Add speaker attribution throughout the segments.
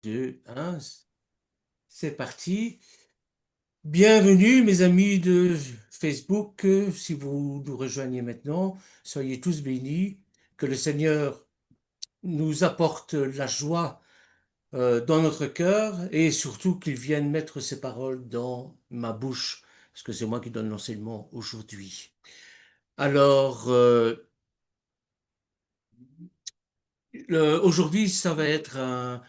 Speaker 1: 2, 1, c'est parti. Bienvenue mes amis de Facebook. Si vous nous rejoignez maintenant, soyez tous bénis. Que le Seigneur nous apporte la joie dans notre cœur et surtout qu'il vienne mettre ses paroles dans ma bouche, parce que c'est moi qui donne l'enseignement aujourd'hui. Alors, aujourd'hui, ça va être un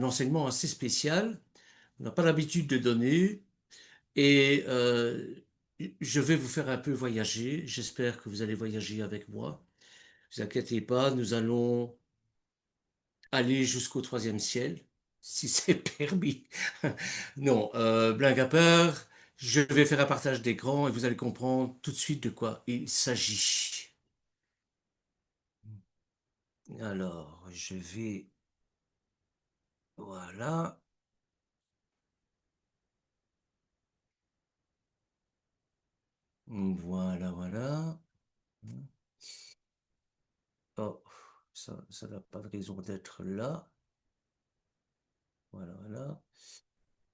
Speaker 1: enseignement assez spécial. On n'a pas l'habitude de donner. Et je vais vous faire un peu voyager. J'espère que vous allez voyager avec moi. Ne vous inquiétez pas, nous allons aller jusqu'au troisième ciel, si c'est permis. Non, blague à part, je vais faire un partage d'écran et vous allez comprendre tout de suite de quoi il s'agit. Alors, je vais... Voilà, voilà. Oh, ça n'a pas de raison d'être là. Voilà.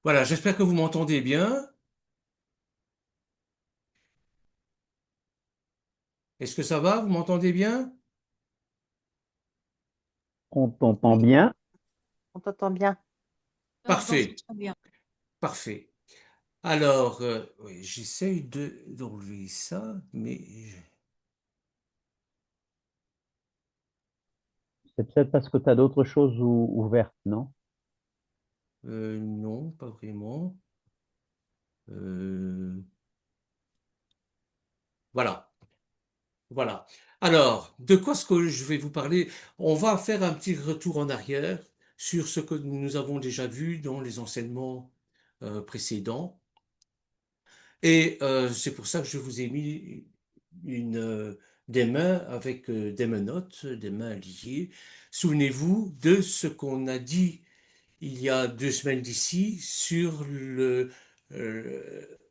Speaker 1: Voilà, j'espère que vous m'entendez bien. Est-ce que ça va? Vous m'entendez bien?
Speaker 2: On t'entend bien.
Speaker 3: On t'entend bien.
Speaker 1: Parfait, parfait. Alors, oui, j'essaye d'enlever ça, mais
Speaker 2: C'est peut-être parce que tu as d'autres choses ouvertes, non?
Speaker 1: non, pas vraiment. Euh, voilà, voilà. Alors, de quoi est-ce que je vais vous parler? On va faire un petit retour en arrière sur ce que nous avons déjà vu dans les enseignements précédents. Et c'est pour ça que je vous ai mis des mains avec des menottes, des mains liées. Souvenez-vous de ce qu'on a dit il y a 2 semaines d'ici sur euh,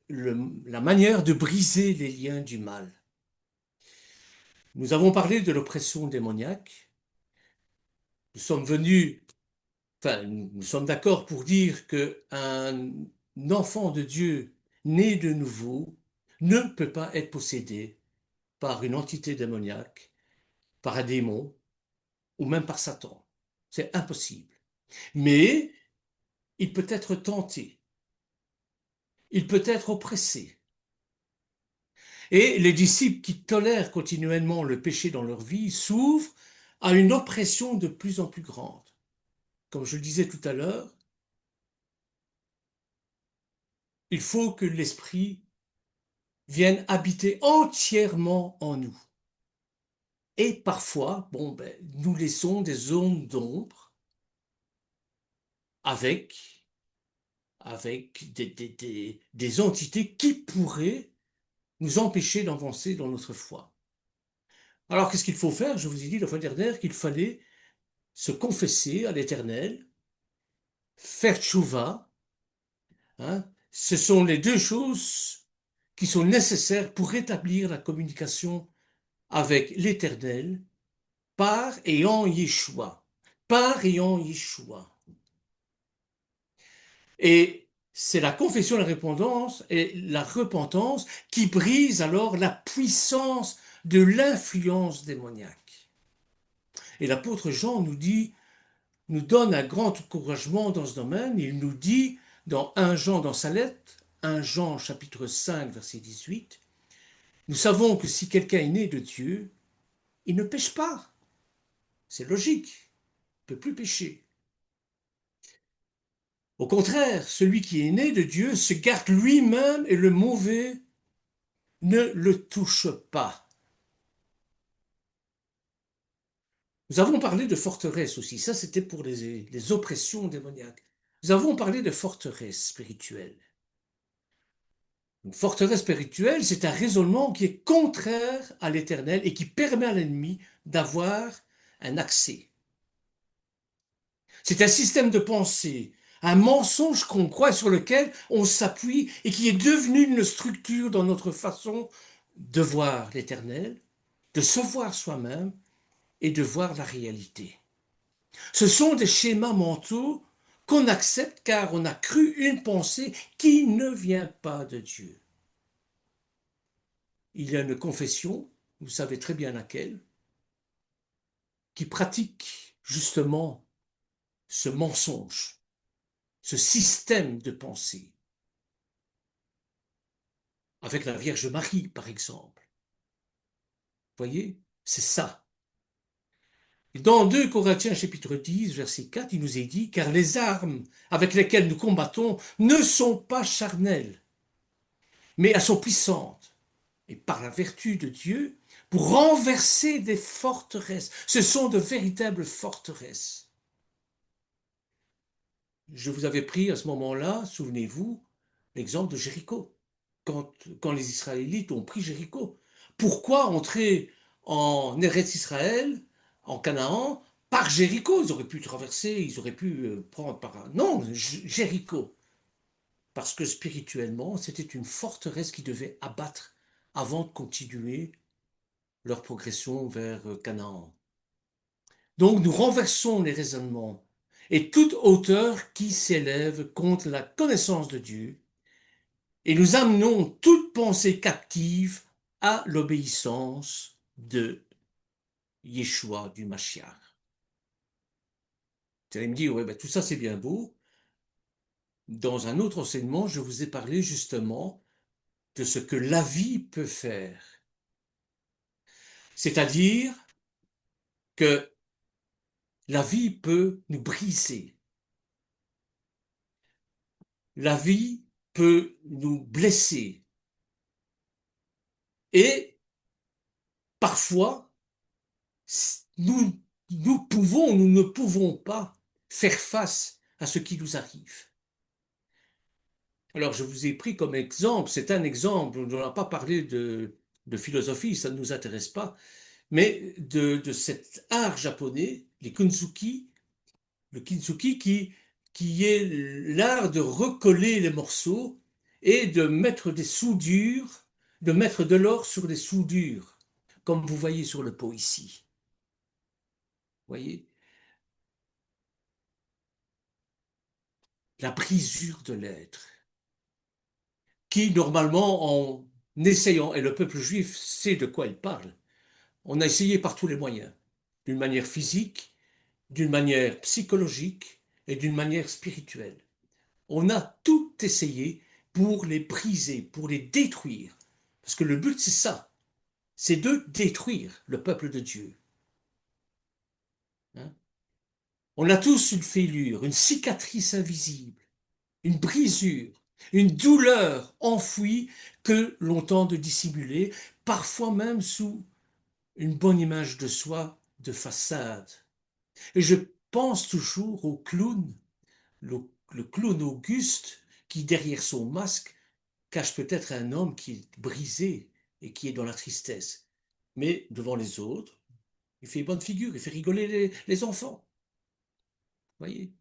Speaker 1: la manière de briser les liens du mal. Nous avons parlé de l'oppression démoniaque. Nous sommes venus, enfin, nous sommes d'accord pour dire qu'un enfant de Dieu né de nouveau ne peut pas être possédé par une entité démoniaque, par un démon ou même par Satan. C'est impossible. Mais il peut être tenté, il peut être oppressé. Et les disciples qui tolèrent continuellement le péché dans leur vie s'ouvrent à une oppression de plus en plus grande. Comme je le disais tout à l'heure, il faut que l'Esprit vienne habiter entièrement en nous. Et parfois, bon, ben, nous laissons des zones d'ombre avec des entités qui pourraient nous empêcher d'avancer dans notre foi. Alors, qu'est-ce qu'il faut faire? Je vous ai dit la fois dernière qu'il fallait se confesser à l'Éternel, faire tchouva, hein. Ce sont les deux choses qui sont nécessaires pour rétablir la communication avec l'Éternel par et en Yeshua. Par et en Yeshua. Et c'est la confession, la repentance qui brise alors la puissance de l'influence démoniaque. Et l'apôtre Jean nous donne un grand encouragement dans ce domaine. Il nous dit dans 1 Jean, dans sa lettre, 1 Jean chapitre 5, verset 18, nous savons que si quelqu'un est né de Dieu, il ne pêche pas. C'est logique. Il ne peut plus pécher. Au contraire, celui qui est né de Dieu se garde lui-même et le mauvais ne le touche pas. Nous avons parlé de forteresse aussi. Ça, c'était pour les oppressions démoniaques. Nous avons parlé de forteresse spirituelle. Une forteresse spirituelle, c'est un raisonnement qui est contraire à l'éternel et qui permet à l'ennemi d'avoir un accès. C'est un système de pensée, un mensonge qu'on croit sur lequel on s'appuie et qui est devenu une structure dans notre façon de voir l'éternel, de se voir soi-même et de voir la réalité. Ce sont des schémas mentaux qu'on accepte car on a cru une pensée qui ne vient pas de Dieu. Il y a une confession, vous savez très bien laquelle, qui pratique justement ce mensonge, ce système de pensée, avec la Vierge Marie, par exemple. Vous voyez, c'est ça. Dans 2 Corinthiens chapitre 10, verset 4, il nous est dit, car les armes avec lesquelles nous combattons ne sont pas charnelles, mais elles sont puissantes, et par la vertu de Dieu, pour renverser des forteresses. Ce sont de véritables forteresses. Je vous avais pris à ce moment-là, souvenez-vous, l'exemple de Jéricho, quand les Israélites ont pris Jéricho. Pourquoi entrer en Eretz Israël, en Canaan, par Jéricho? Ils auraient pu traverser, ils auraient pu prendre par un... Non, Jéricho. Parce que spirituellement, c'était une forteresse qui devait abattre avant de continuer leur progression vers Canaan. Donc nous renversons les raisonnements et toute hauteur qui s'élève contre la connaissance de Dieu, et nous amenons toute pensée captive à l'obéissance de Yeshua, du Mashiach. Vous allez me dire, ouais, ben, tout ça c'est bien beau. Dans un autre enseignement, je vous ai parlé justement de ce que la vie peut faire. C'est-à-dire que la vie peut nous briser. La vie peut nous blesser. Et parfois, nous, nous ne pouvons pas faire face à ce qui nous arrive. Alors, je vous ai pris comme exemple, c'est un exemple, on n'a pas parlé de philosophie, ça ne nous intéresse pas, mais de cet art japonais, les kunzuki, le kintsugi qui est l'art de recoller les morceaux et de mettre des soudures, de mettre de l'or sur des soudures, comme vous voyez sur le pot ici. Vous voyez? La brisure de l'être, qui normalement en essayant, et le peuple juif sait de quoi il parle, on a essayé par tous les moyens, d'une manière physique, d'une manière psychologique et d'une manière spirituelle. On a tout essayé pour les briser, pour les détruire. Parce que le but, c'est ça, c'est de détruire le peuple de Dieu. Hein? On a tous une fêlure, une cicatrice invisible, une brisure, une douleur enfouie que l'on tente de dissimuler, parfois même sous une bonne image de soi de façade. Et je pense toujours au clown, le clown Auguste, qui derrière son masque cache peut-être un homme qui est brisé et qui est dans la tristesse. Mais devant les autres, il fait bonne figure, il fait rigoler les enfants. Voyez.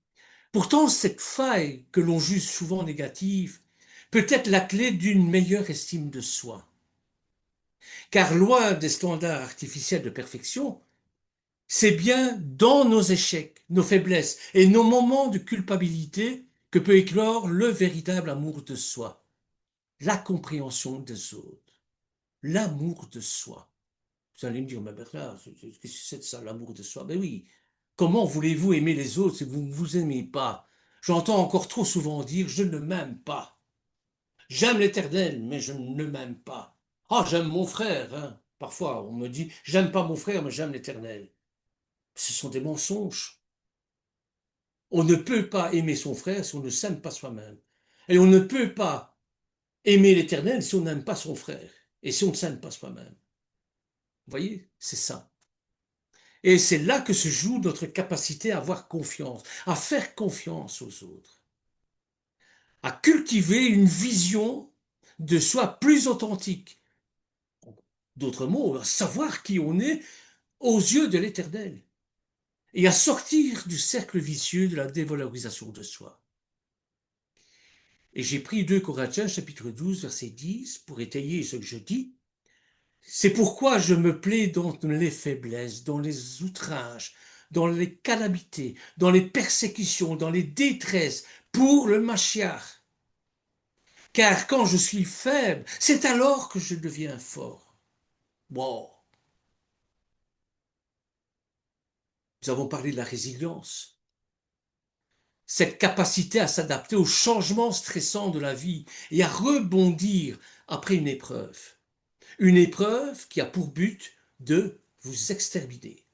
Speaker 1: Pourtant, cette faille que l'on juge souvent négative peut être la clé d'une meilleure estime de soi. Car loin des standards artificiels de perfection, c'est bien dans nos échecs, nos faiblesses et nos moments de culpabilité que peut éclore le véritable amour de soi, la compréhension des autres, l'amour de soi. Vous allez me dire, mais Bernard, qu'est-ce que c'est de ça, l'amour de soi? Ben oui, comment voulez-vous aimer les autres si vous ne vous aimez pas? J'entends encore trop souvent dire, je ne m'aime pas. J'aime l'Éternel, mais je ne m'aime pas. Ah, j'aime mon frère, hein. Parfois, on me dit, j'aime pas mon frère, mais j'aime l'Éternel. Ce sont des mensonges. On ne peut pas aimer son frère si on ne s'aime pas soi-même. Et on ne peut pas aimer l'Éternel si on n'aime pas son frère. Et si on ne s'aime pas soi-même. Vous voyez, c'est ça. Et c'est là que se joue notre capacité à avoir confiance, à faire confiance aux autres, à cultiver une vision de soi plus authentique. D'autres mots, à savoir qui on est aux yeux de l'Éternel et à sortir du cercle vicieux de la dévalorisation de soi. Et j'ai pris 2 Corinthiens chapitre 12 verset 10 pour étayer ce que je dis. C'est pourquoi je me plais dans les faiblesses, dans les outrages, dans les calamités, dans les persécutions, dans les détresses, pour le Mashiach. Car quand je suis faible, c'est alors que je deviens fort. Wow. Nous avons parlé de la résilience. Cette capacité à s'adapter aux changements stressants de la vie et à rebondir après une épreuve. Une épreuve qui a pour but de vous exterminer,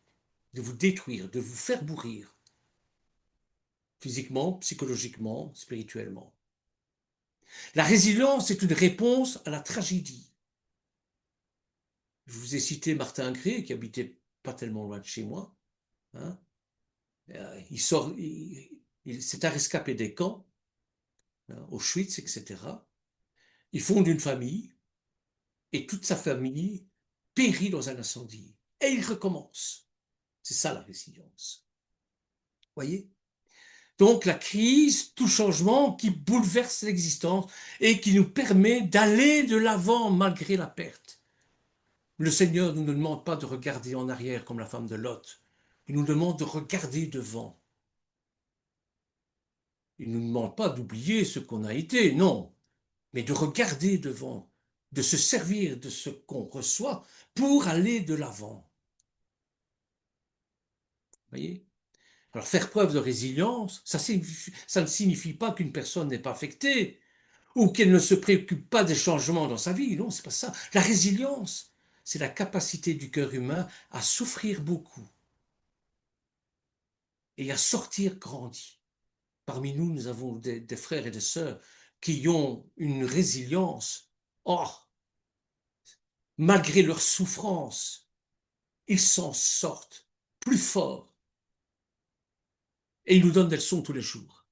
Speaker 1: de vous détruire, de vous faire mourir, physiquement, psychologiquement, spirituellement. La résilience est une réponse à la tragédie. Je vous ai cité Martin Gré, qui habitait pas tellement loin de chez moi. Hein. C'est un rescapé des camps, hein, Auschwitz, etc. Il fonde une famille, et toute sa famille périt dans un incendie. Et il recommence. C'est ça la résilience. Voyez? Donc la crise, tout changement qui bouleverse l'existence et qui nous permet d'aller de l'avant malgré la perte. Le Seigneur ne nous demande pas de regarder en arrière comme la femme de Lot. Il nous demande de regarder devant. Il ne nous demande pas d'oublier ce qu'on a été, non, mais de regarder devant, de se servir de ce qu'on reçoit pour aller de l'avant. Voyez? Alors faire preuve de résilience, ça ne signifie pas qu'une personne n'est pas affectée ou qu'elle ne se préoccupe pas des changements dans sa vie. Non, c'est pas ça. La résilience, c'est la capacité du cœur humain à souffrir beaucoup et à sortir grandi. Parmi nous, nous avons des frères et des sœurs qui ont une résilience. Or, malgré leur souffrance, ils s'en sortent plus forts et ils nous donnent des leçons tous les jours.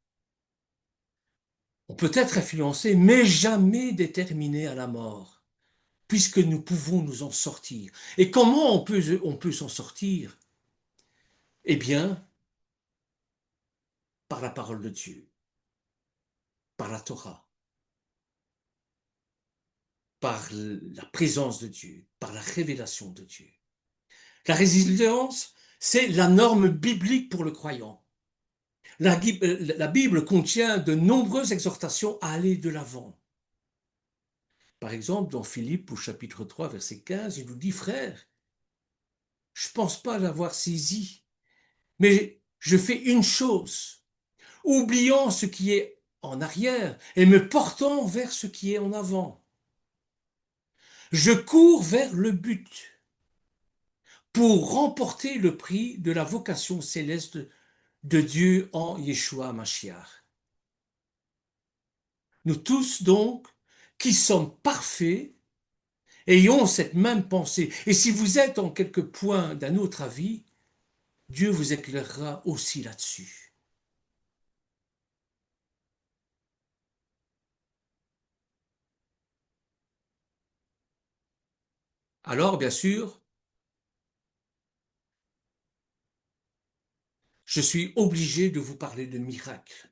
Speaker 1: On peut être influencé, mais jamais déterminé à la mort, puisque nous pouvons nous en sortir. Et comment on peut s'en sortir? Eh bien, par la parole de Dieu, par la Torah, par la présence de Dieu, par la révélation de Dieu. La résilience, c'est la norme biblique pour le croyant. La Bible contient de nombreuses exhortations à aller de l'avant. Par exemple, dans Philippe au chapitre 3, verset 15, il nous dit, frère, je ne pense pas l'avoir saisi, mais je fais une chose, oubliant ce qui est en arrière et me portant vers ce qui est en avant. Je cours vers le but pour remporter le prix de la vocation céleste de Dieu en Yeshua Mashiach. Nous tous donc, qui sommes parfaits, ayons cette même pensée. Et si vous êtes en quelque point d'un autre avis, Dieu vous éclairera aussi là-dessus. Alors, bien sûr, je suis obligé de vous parler de miracles.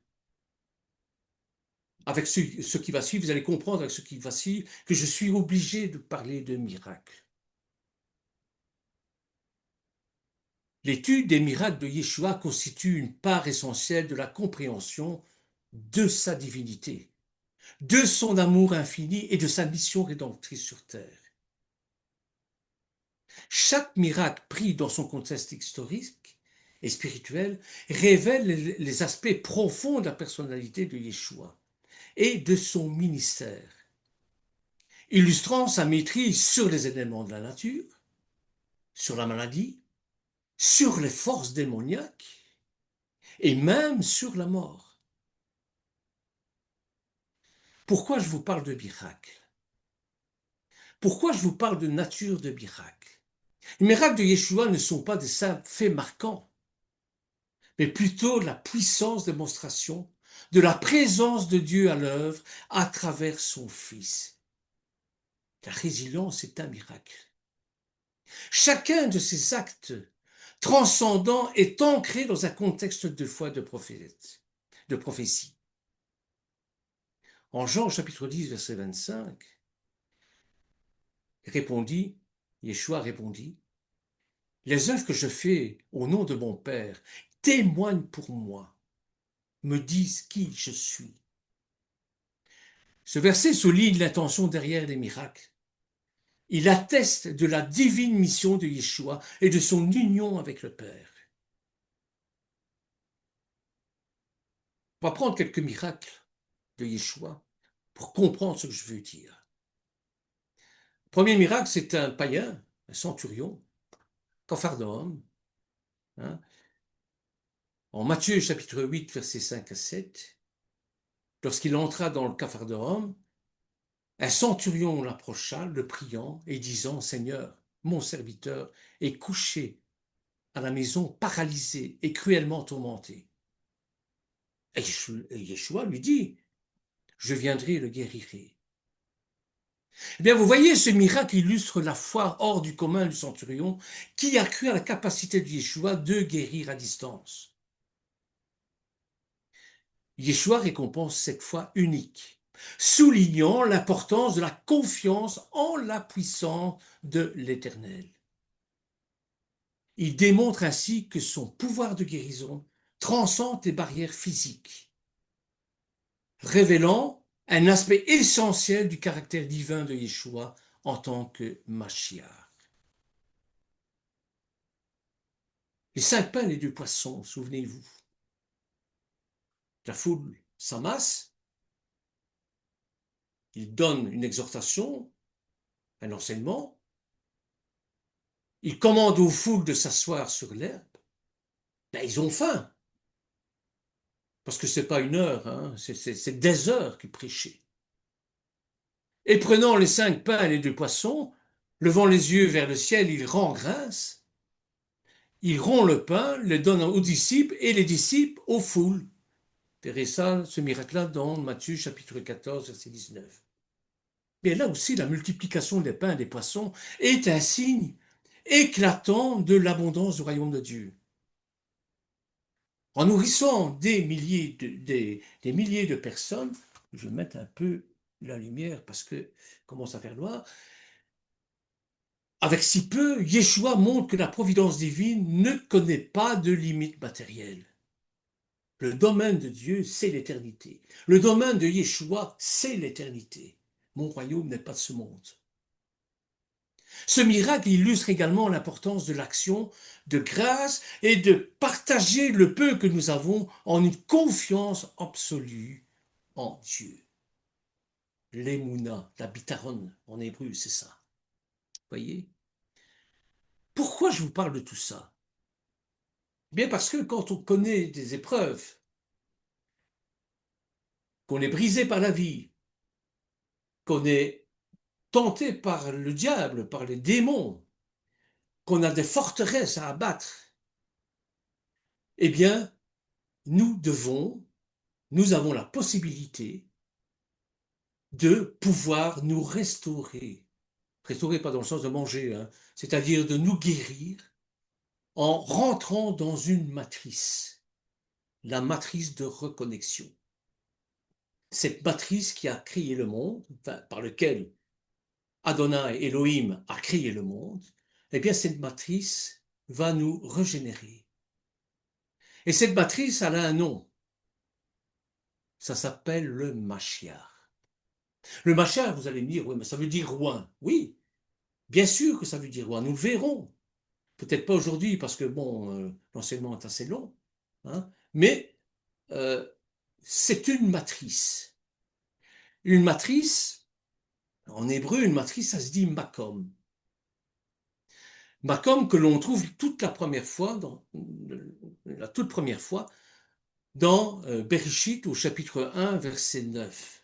Speaker 1: Avec ce qui va suivre, vous allez comprendre avec ce qui va suivre que je suis obligé de parler de miracles. L'étude des miracles de Yeshua constitue une part essentielle de la compréhension de sa divinité, de son amour infini et de sa mission rédemptrice sur terre. Chaque miracle pris dans son contexte historique et spirituel révèle les aspects profonds de la personnalité de Yeshua et de son ministère, illustrant sa maîtrise sur les éléments de la nature, sur la maladie, sur les forces démoniaques et même sur la mort. Pourquoi je vous parle de miracles? Pourquoi je vous parle de nature de miracles? Les miracles de Yeshua ne sont pas des simples faits marquants, mais plutôt la puissance démonstration de la présence de Dieu à l'œuvre à travers son Fils. La résilience est un miracle. Chacun de ces actes transcendants est ancré dans un contexte de foi de prophétie. En Jean chapitre 10, verset 25, Yeshua répondit, les œuvres que je fais au nom de mon Père témoignent pour moi, me disent qui je suis. Ce verset souligne l'intention derrière les miracles. Il atteste de la divine mission de Yeshua et de son union avec le Père. On va prendre quelques miracles de Yeshua pour comprendre ce que je veux dire. Le premier miracle, c'est un païen, un centurion, Capharnaüm, hein, en Matthieu chapitre 8, versets 5 à 7. Lorsqu'il entra dans le Capharnaüm, un centurion l'approcha, le priant et disant, Seigneur, mon serviteur est couché à la maison, paralysé et cruellement tourmenté. Et Yeshua lui dit, je viendrai et le guérirai. Eh bien, vous voyez, ce miracle illustre la foi hors du commun du centurion qui a cru à la capacité de Yeshua de guérir à distance. Yeshua récompense cette foi unique, soulignant l'importance de la confiance en la puissance de l'Éternel. Il démontre ainsi que son pouvoir de guérison transcende les barrières physiques, révélant un aspect essentiel du caractère divin de Yeshua en tant que Mashiach. Les 5 pains et les 2 poissons, souvenez-vous. La foule s'amasse, il donne une exhortation, un enseignement, il commande aux foules de s'asseoir sur l'herbe. Ben, ils ont faim, parce que ce n'est pas une heure, hein, c'est des heures qu'il prêchait. Et prenant les 5 pains et les 2 poissons, levant les yeux vers le ciel, il rend grâce, il rompt le pain, le donne aux disciples et les disciples aux foules. Vous verrez ça, ce miracle-là dans Matthieu chapitre 14, verset 19. Mais là aussi, la multiplication des pains et des poissons est un signe éclatant de l'abondance du royaume de Dieu. En nourrissant des milliers de personnes, je vais mettre un peu la lumière parce que commence à faire noir, avec si peu, Yeshua montre que la providence divine ne connaît pas de limites matérielles. Le domaine de Dieu, c'est l'éternité. Le domaine de Yeshua, c'est l'éternité. Mon royaume n'est pas de ce monde. Ce miracle illustre également l'importance de l'action de grâce et de partager le peu que nous avons en une confiance absolue en Dieu. L'émouna, la bitaron en hébreu, c'est ça. Voyez? Pourquoi je vous parle de tout ça? Bien parce que quand on connaît des épreuves, qu'on est brisé par la vie, qu'on est tenté par le diable, par les démons, qu'on a des forteresses à abattre, eh bien, nous avons la possibilité de pouvoir nous restaurer. Restaurer pas dans le sens de manger, hein, c'est-à-dire de nous guérir en rentrant dans une matrice, la matrice de reconnexion. Cette matrice qui a créé le monde, enfin, par lequel Adonai, Elohim, a créé le monde, eh bien cette matrice va nous régénérer. Et cette matrice, elle a un nom. Ça s'appelle le Mashiach. Le Mashiach, vous allez me dire, oui, mais ça veut dire roi. Oui, bien sûr que ça veut dire roi, nous le verrons. Peut-être pas aujourd'hui parce que bon, l'enseignement est assez long, hein, mais euh, c'est une matrice. Une matrice, en hébreu, une matrice, ça se dit makom. Makom que l'on trouve la toute première fois dans Bereshit au chapitre 1, verset 9.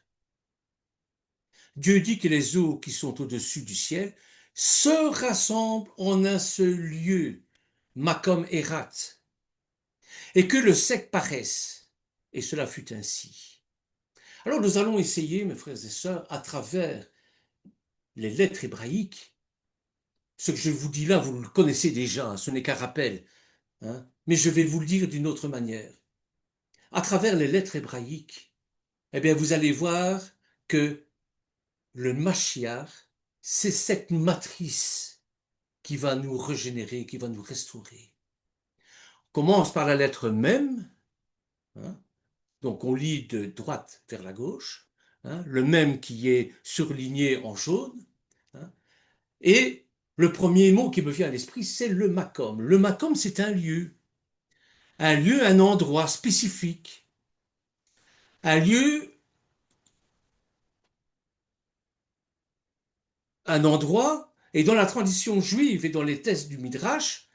Speaker 1: Dieu dit que les eaux qui sont au-dessus du ciel se rassemblent en un seul lieu, Makom Erat, et que le sec paraisse. Et cela fut ainsi. Alors nous allons essayer, mes frères et sœurs, à travers les lettres hébraïques, ce que je vous dis là, vous le connaissez déjà, hein, ce n'est qu'un rappel, hein, mais je vais vous le dire d'une autre manière. À travers les lettres hébraïques, eh bien, vous allez voir que le Mashiach, c'est cette matrice qui va nous régénérer, qui va nous restaurer. On commence par la lettre Mem, hein, donc on lit de droite vers la gauche, hein, le Mem qui est surligné en jaune, hein, et le premier mot qui me vient à l'esprit, c'est le Makom. Le Makom, c'est un lieu, un endroit spécifique, un lieu, un endroit, et dans la tradition juive et dans les textes du Midrash,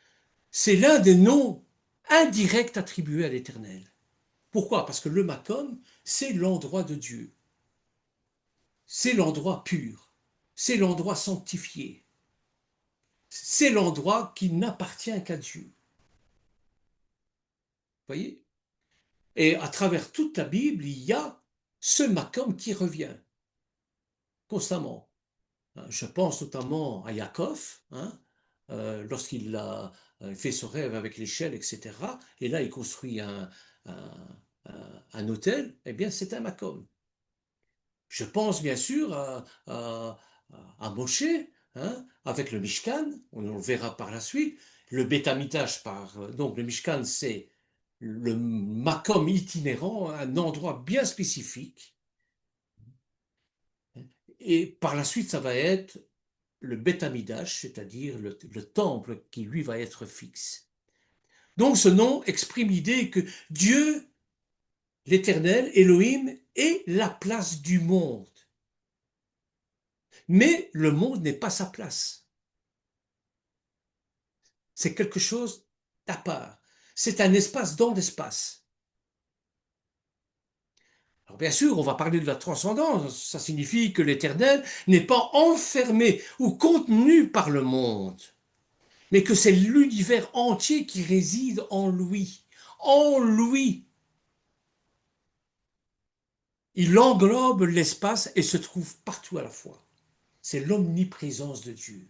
Speaker 1: c'est l'un des noms indirects attribués à l'Éternel. Pourquoi? Parce que le Makom, c'est l'endroit de Dieu, c'est l'endroit pur, c'est l'endroit sanctifié, c'est l'endroit qui n'appartient qu'à Dieu. Vous voyez? Et à travers toute la Bible, il y a ce Makom qui revient constamment. Je pense notamment à Yaakov, hein, lorsqu'il a fait ce rêve avec l'échelle, etc. Et là, il construit un hôtel, eh bien, c'est un Makom. Je pense bien sûr à Moshe, hein, avec le Mishkan, on le verra par la suite. Le Beth Amikdash, donc le Mishkan, c'est le Makom itinérant, un endroit bien spécifique. Et par la suite, ça va être le Beth Amikdash, c'est-à-dire le temple qui lui va être fixe. Donc ce nom exprime l'idée que Dieu, l'Éternel, Elohim, est la place du monde. Mais le monde n'est pas sa place. C'est quelque chose d'à part. C'est un espace dans l'espace. Alors bien sûr, on va parler de la transcendance. Ça signifie que l'Éternel n'est pas enfermé ou contenu par le monde, mais que c'est l'univers entier qui réside en lui. En lui. Il englobe l'espace et se trouve partout à la fois. C'est l'omniprésence de Dieu.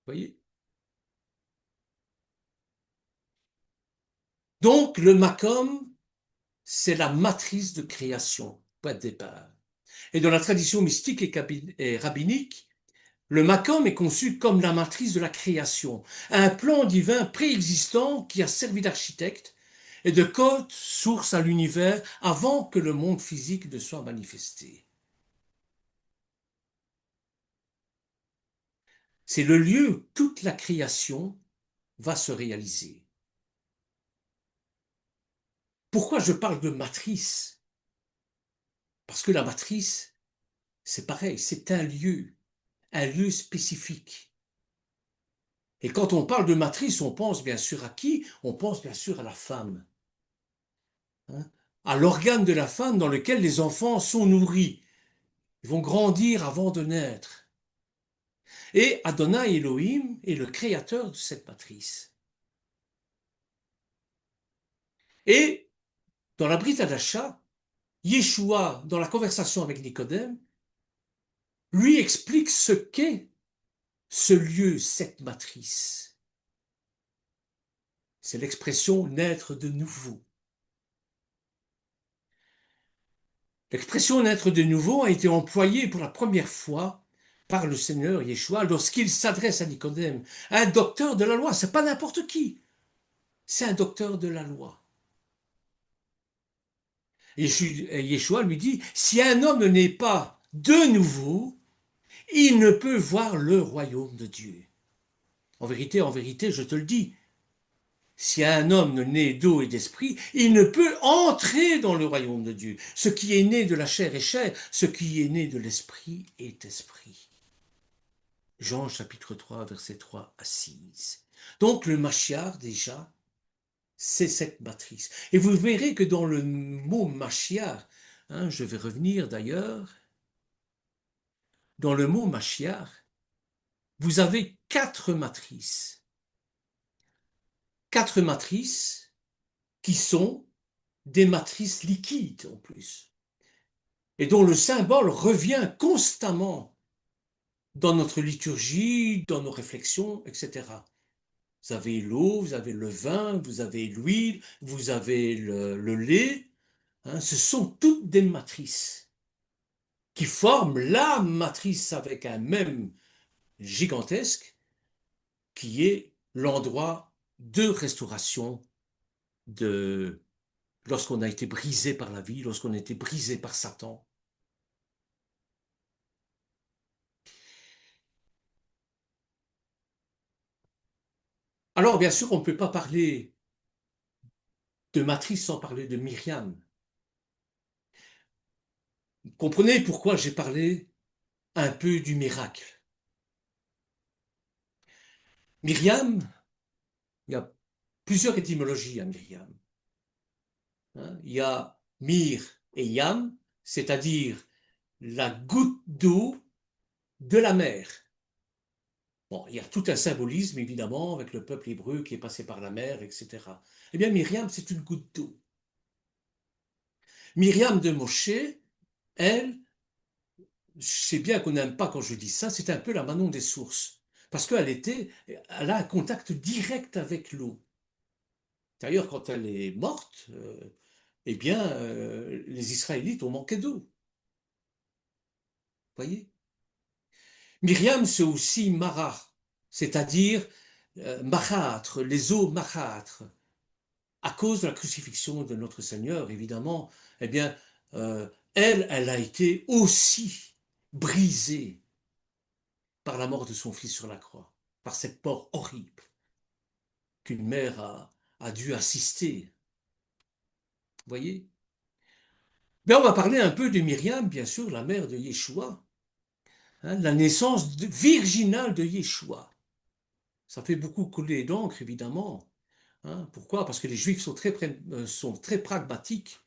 Speaker 1: Vous voyez? Donc le Makom, c'est la matrice de création, point de départ. Et dans la tradition mystique et rabbinique, le Makom est conçu comme la matrice de la création, un plan divin préexistant qui a servi d'architecte et de code source à l'univers avant que le monde physique ne soit manifesté. C'est le lieu où toute la création va se réaliser. Pourquoi je parle de matrice? Parce que la matrice, c'est pareil, c'est un lieu spécifique. Et quand on parle de matrice, on pense bien sûr à qui? On pense bien sûr à la femme, hein, à l'organe de la femme dans lequel les enfants sont nourris. Ils vont grandir avant de naître. Et Adonai Elohim est le créateur de cette matrice. Et dans la Brit Hadasha, Yeshua, dans la conversation avec Nicodème, lui explique ce qu'est ce lieu, cette matrice. C'est l'expression naître de nouveau. L'expression naître de nouveau a été employée pour la première fois par le Seigneur Yeshua lorsqu'il s'adresse à Nicodème, un docteur de la loi. C'est pas n'importe qui, c'est un docteur de la loi. Yeshua lui dit, si un homme n'est pas de nouveau, il ne peut voir le royaume de Dieu. En vérité, je te le dis, si un homme ne naît d'eau et d'esprit, il ne peut entrer dans le royaume de Dieu. Ce qui est né de la chair est chair, ce qui est né de l'esprit est esprit. Jean chapitre 3, verset 3 à 6. Donc le Mashiach, déjà, c'est cette matrice. Et vous verrez que dans le mot Mashiach, hein, je vais revenir d'ailleurs, dans le mot Mashiach, vous avez quatre matrices. Quatre matrices qui sont des matrices liquides en plus, et dont le symbole revient constamment dans notre liturgie, dans nos réflexions, etc. Vous avez l'eau, vous avez le vin, vous avez l'huile, vous avez le lait. Hein, ce sont toutes des matrices qui forment la matrice avec un même gigantesque qui est l'endroit de restauration de lorsqu'on a été brisé par la vie, lorsqu'on a été brisé par Satan. Alors, bien sûr, on ne peut pas parler de Matrice sans parler de Myriam. Comprenez pourquoi j'ai parlé un peu du miracle. Myriam, il y a plusieurs étymologies à Myriam. Il y a Myr et Yam, c'est-à-dire la goutte d'eau de la mer. Bon, il y a tout un symbolisme, évidemment, avec le peuple hébreu qui est passé par la mer, etc. Eh bien, Myriam, c'est une goutte d'eau. Myriam de Moshe, elle, je sais bien qu'on n'aime pas quand je dis ça, c'est un peu la Manon des sources. Parce elle a un contact direct avec l'eau. D'ailleurs, quand elle est morte, eh bien, les Israélites ont manqué d'eau. Voyez? Myriam, c'est aussi Mara, c'est-à-dire marâtre, les eaux marâtres. À cause de la crucifixion de notre Seigneur, évidemment, eh bien, elle a été aussi brisée par la mort de son fils sur la croix, par cette mort horrible qu'une mère a dû assister. Vous voyez? Mais on va parler un peu de Myriam, bien sûr, la mère de Yeshua, hein, la naissance virginale de Yeshua. Ça fait beaucoup couler d'encre, évidemment. Hein. Pourquoi? Parce que les Juifs sont très pragmatiques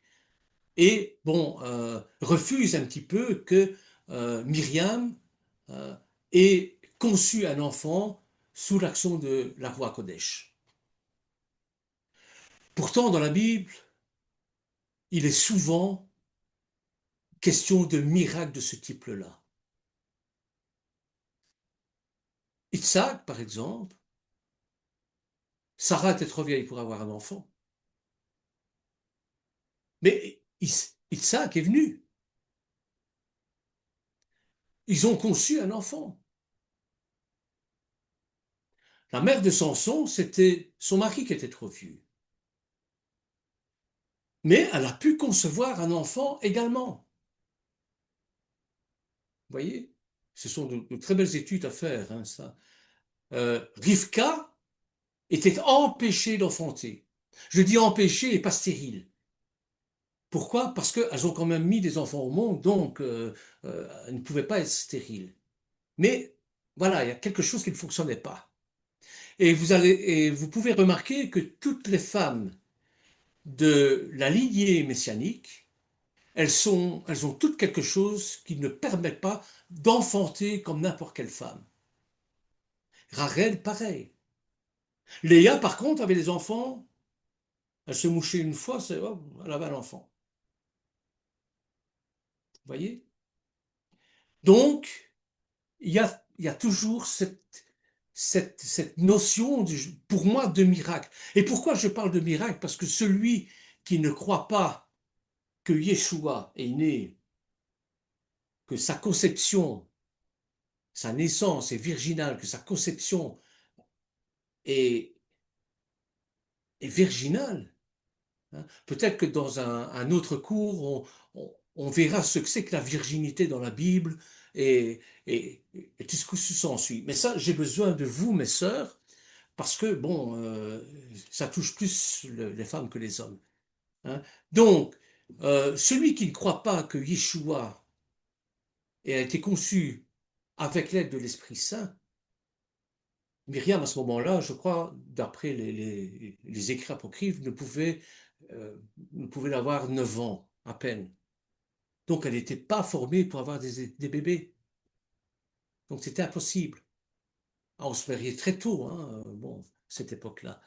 Speaker 1: et bon, refusent un petit peu que Myriam euh, ait conçu un enfant sous l'action de la roi Kodesh. Pourtant, dans la Bible, il est souvent question de miracles de ce type-là. Isaac, par exemple, Sarah était trop vieille pour avoir un enfant. Mais Isaac est venu. Ils ont conçu un enfant. La mère de Samson, c'était son mari qui était trop vieux. Mais elle a pu concevoir un enfant également. Vous voyez? Ce sont de très belles études à faire, hein, ça. Rivka était empêchée d'enfanter. Je dis empêchée et pas stérile. Pourquoi? Parce qu'elles ont quand même mis des enfants au monde, donc elles ne pouvaient pas être stériles. Mais voilà, il y a quelque chose qui ne fonctionnait pas. Et vous pouvez remarquer que toutes les femmes de la lignée messianique, elles ont toutes quelque chose qui ne permet pas d'enfanter comme n'importe quelle femme. Rachel, pareil. Léa, par contre, avait des enfants. Elle se mouchait une fois, elle avait un enfant. Vous voyez? Donc, il y a toujours cette notion, pour moi, de miracle. Et pourquoi je parle de miracle? Parce que celui qui ne croit pas que Yeshua est né, que sa conception, sa naissance est virginale, que sa conception est, est virginale, hein. Peut-être que dans un autre cours, on verra ce que c'est que la virginité dans la Bible et tout ce qui s'ensuit. Mais ça, j'ai besoin de vous, mes sœurs, parce que, bon, ça touche plus les femmes que les hommes. Hein. Donc, celui qui ne croit pas que Yeshua a été conçu avec l'aide de l'Esprit Saint, Myriam, à ce moment-là, je crois, d'après les écrits apocryphes, euh, ne pouvait avoir 9 ans à peine. Donc, elle n'était pas formée pour avoir des bébés. Donc, c'était impossible. Ah, on se mariait très tôt, hein, bon, cette époque-là.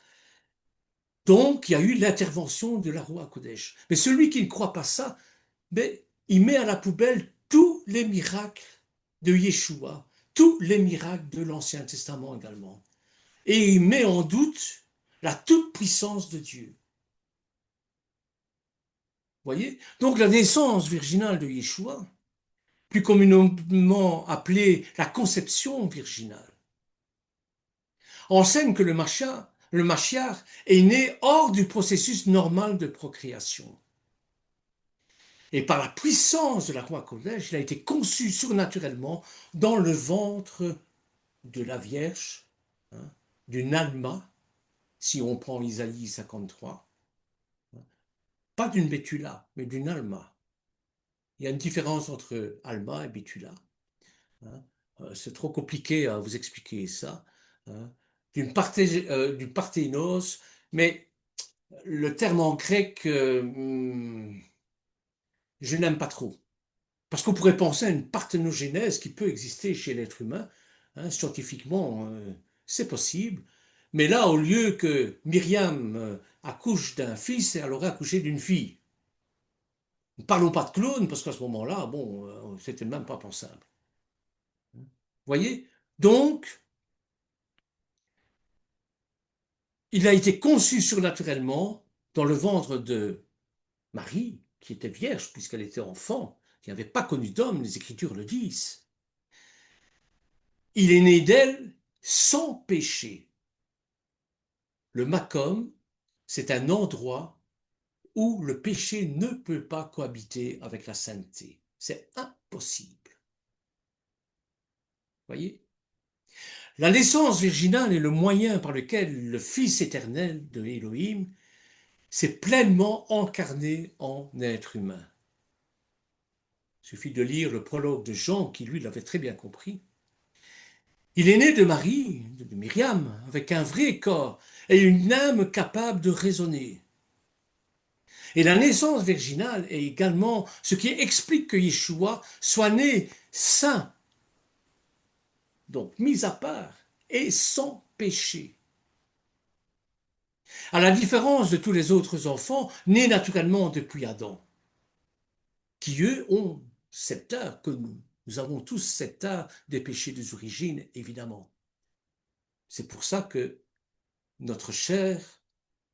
Speaker 1: Donc, il y a eu l'intervention de la roi Kodesh. Mais celui qui ne croit pas ça, ben, il met à la poubelle tous les miracles de Yeshua, tous les miracles de l'Ancien Testament également. Et il met en doute la toute-puissance de Dieu. Voyez? Donc la naissance virginale de Yeshua, plus communément appelée la conception virginale, enseigne que le Mashiach est né hors du processus normal de procréation. Et par la puissance de la Ruach Kodesh, il a été conçu surnaturellement dans le ventre de la Vierge, hein, d'une Alma, si on prend Isaïe 53, pas d'une Bétula, mais d'une Alma. Il y a une différence entre Alma et Bétula. Hein. C'est trop compliqué à vous expliquer ça. Hein. Du parthénos, mais le terme en grec, je n'aime pas trop. Parce qu'on pourrait penser à une parthénogénèse qui peut exister chez l'être humain. Hein, scientifiquement, c'est possible. Mais là, au lieu que Myriam accouche d'un fils, elle aurait accouché d'une fille. Ne parlons pas de clone, parce qu'à ce moment-là, bon, c'était même pas pensable. Vous voyez? Donc, il a été conçu surnaturellement dans le ventre de Marie, qui était vierge puisqu'elle était enfant, qui n'avait pas connu d'homme, les Écritures le disent. Il est né d'elle sans péché. Le Makom, c'est un endroit où le péché ne peut pas cohabiter avec la sainteté. C'est impossible. Voyez? La naissance virginale est le moyen par lequel le Fils éternel de Elohim s'est pleinement incarné en être humain. Il suffit de lire le prologue de Jean, qui lui l'avait très bien compris. Il est né de Marie, de Myriam, avec un vrai corps et une âme capable de raisonner. Et la naissance virginale est également ce qui explique que Yeshua soit né saint, donc mis à part et sans péché. À la différence de tous les autres enfants nés naturellement depuis Adam, qui eux ont cet art que nous. Nous avons tous cet art des péchés des origines, évidemment. C'est pour ça que notre chair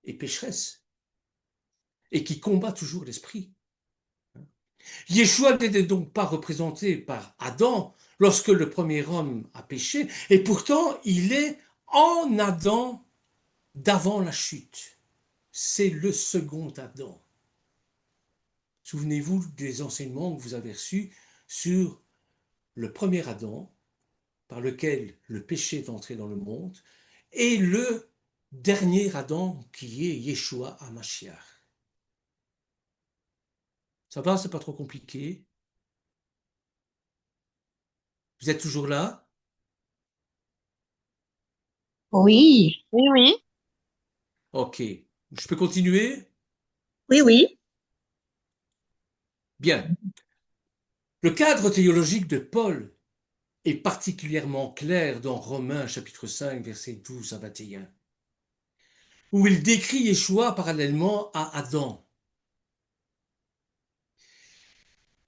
Speaker 1: est pécheresse et qui combat toujours l'esprit. Yeshua n'était donc pas représenté par Adam lorsque le premier homme a péché, et pourtant il est en Adam d'avant la chute. C'est le second Adam. Souvenez-vous des enseignements que vous avez reçus sur le premier Adam, par lequel le péché est entré dans le monde, et le dernier Adam qui est Yeshua HaMashiach. Ça va, c'est pas trop compliqué. Vous êtes toujours là?
Speaker 3: Oui,
Speaker 4: Oui, oui,
Speaker 1: Ok. Je peux continuer?
Speaker 3: oui, oui.
Speaker 1: Bien. Le cadre théologique de Paul est particulièrement clair dans Romains chapitre 5, versets 12 à 21, où il décrit Yeshua parallèlement à Adam.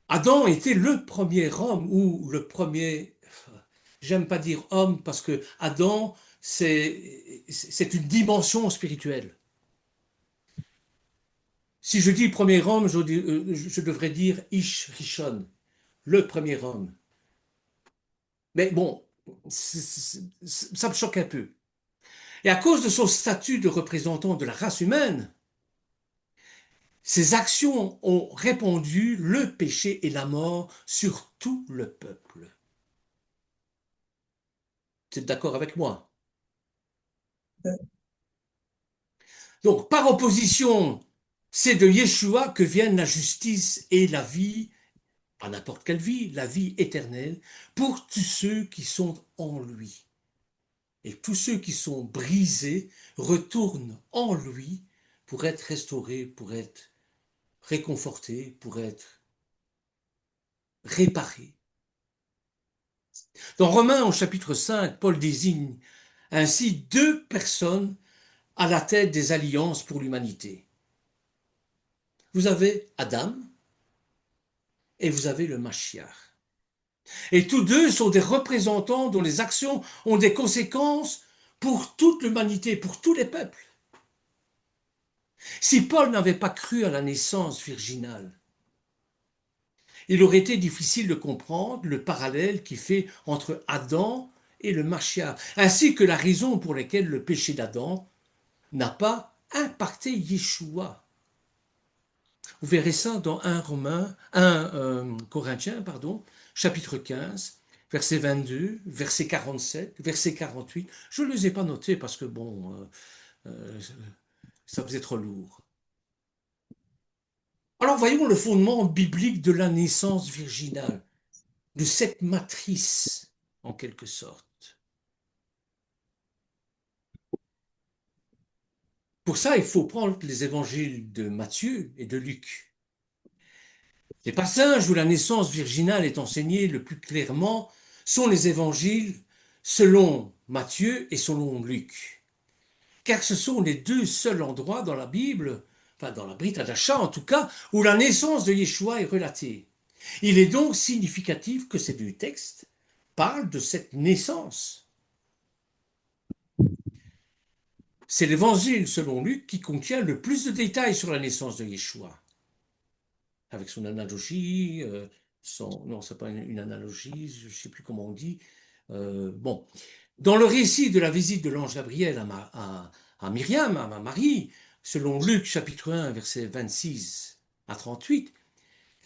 Speaker 1: Adam était le premier homme ou le premier, j'aime pas dire homme parce que Adam, c'est une dimension spirituelle. Si je dis premier homme, je devrais dire Ish Rishon, le premier homme. Mais bon, ça me choque un peu. Et à cause de son statut de représentant de la race humaine, ses actions ont répandu le péché et la mort sur tout le peuple. Vous êtes d'accord avec moi? Donc, par opposition, c'est de Yeshua que viennent la justice et la vie, pas n'importe quelle vie, la vie éternelle, pour tous ceux qui sont en lui. Et tous ceux qui sont brisés retournent en lui pour être restaurés, pour être réconfortés, pour être réparés. Dans Romains au chapitre 5, Paul désigne ainsi deux personnes à la tête des alliances pour l'humanité. Vous avez Adam et vous avez le Mashiach. Et tous deux sont des représentants dont les actions ont des conséquences pour toute l'humanité, pour tous les peuples. Si Paul n'avait pas cru à la naissance virginale, il aurait été difficile de comprendre le parallèle qui fait entre Adam et le Mashiach, ainsi que la raison pour laquelle le péché d'Adam n'a pas impacté Yeshua. Vous verrez ça dans 1 Corinthiens, chapitre 15, verset 22, verset 47, verset 48. Je ne les ai pas notés parce que, bon, ça faisait trop lourd. Alors voyons le fondement biblique de la naissance virginale, de cette matrice, en quelque sorte. Pour ça, il faut prendre les évangiles de Matthieu et de Luc. Les passages où la naissance virginale est enseignée le plus clairement sont les évangiles selon Matthieu et selon Luc. Car ce sont les deux seuls endroits dans la Bible, enfin dans la Brit Hadasha en tout cas, où la naissance de Yeshua est relatée. Il est donc significatif que ces deux textes parlent de cette naissance. C'est l'évangile selon Luc qui contient le plus de détails sur la naissance de Yeshua. Avec son analogie, non, c'est pas une analogie, je ne sais plus comment on dit. Bon, dans le récit de la visite de l'ange Gabriel à Myriam, à Marie, selon Luc chapitre 1, versets 26 à 38,